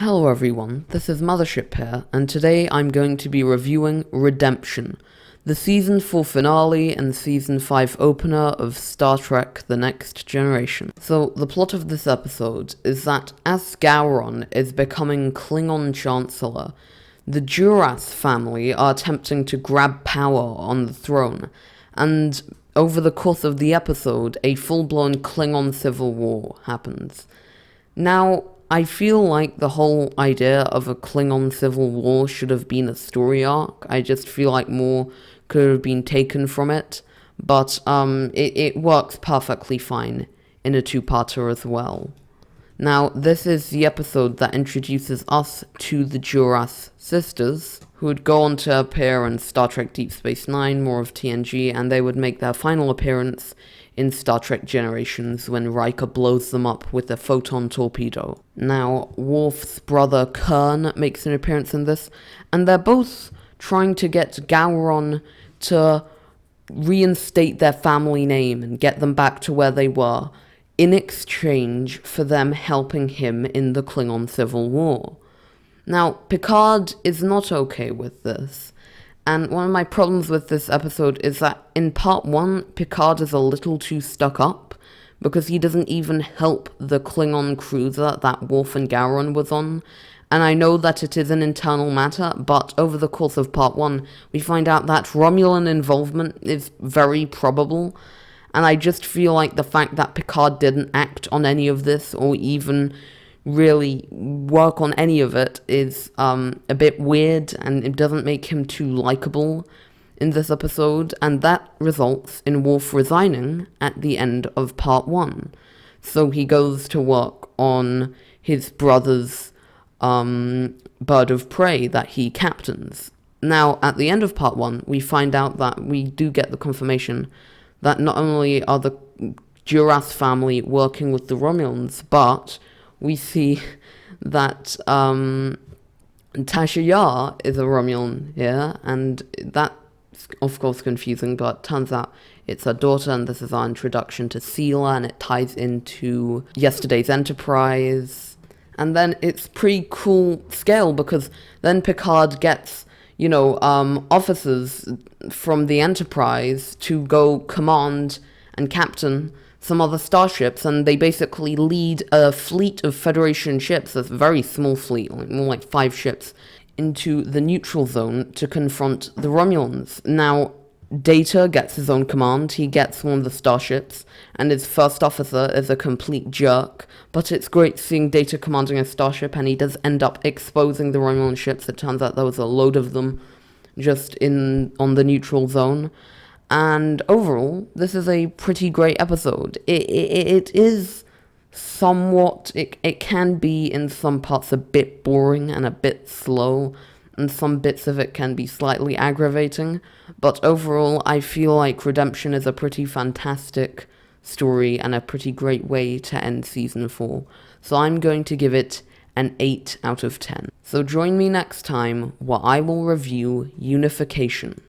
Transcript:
Hello everyone, this is Mothership here, and today I'm going to be reviewing Redemption, the Season 4 finale and Season 5 opener of Star Trek The Next Generation. So, the plot of this episode is that as Gowron is becoming Klingon Chancellor, the Duras family are attempting to grab power on the throne, and over the course of the episode, a full-blown Klingon civil war happens. Now, I feel like the whole idea of a Klingon civil war should have been a story arc. I just feel like more could have been taken from it, but it works perfectly fine in a two-parter as well. Now, this is the episode that introduces us to the Duras sisters, who would go on to appear in Star Trek Deep Space Nine, more of TNG, and they would make their final appearance in Star Trek Generations when Riker blows them up with a photon torpedo. Now, Worf's brother Kurn makes an appearance in this, and they're both trying to get Gowron to reinstate their family name and get them back to where they were, in exchange for them helping him in the Klingon Civil War. Now, Picard is not okay with this, and one of my problems with this episode is that in part 1, Picard is a little too stuck up, because he doesn't even help the Klingon cruiser that Worf and Gowron was on, and I know that it is an internal matter, but over the course of part 1, we find out that Romulan involvement is very probable, and I just feel like the fact that Picard didn't act on any of this, or even really work on any of it, is a bit weird, and it doesn't make him too likable in this episode, and that results in Worf resigning at the end of part 1. So he goes to work on his brother's bird of prey that he captains. Now, at the end of part 1, we find out that we do get the confirmation that not only are the Duras family working with the Romulans, but we see that Tasha Yar is a Romulan here, and that's of course confusing, but turns out it's her daughter, and this is our introduction to Sela, and it ties into yesterday's Enterprise. And then it's pretty cool scale, because then Picard gets officers from the Enterprise to go command and captain some other starships, and they basically lead a fleet of Federation ships, a very small fleet, more like 5 ships, into the neutral zone to confront the Romulans. Now, Data gets his own command, he gets one of the starships, and his first officer is a complete jerk, but it's great seeing Data commanding a starship, and he does end up exposing the Romulan ships. It turns out there was a load of them just on the neutral zone, and overall, this is a pretty great episode. It is somewhat, it can be in some parts a bit boring and a bit slow, and some bits of it can be slightly aggravating, but overall I feel like Redemption is a pretty fantastic story and a pretty great way to end Season 4. So I'm going to give it an 8 out of 10. So join me next time where I will review Unification.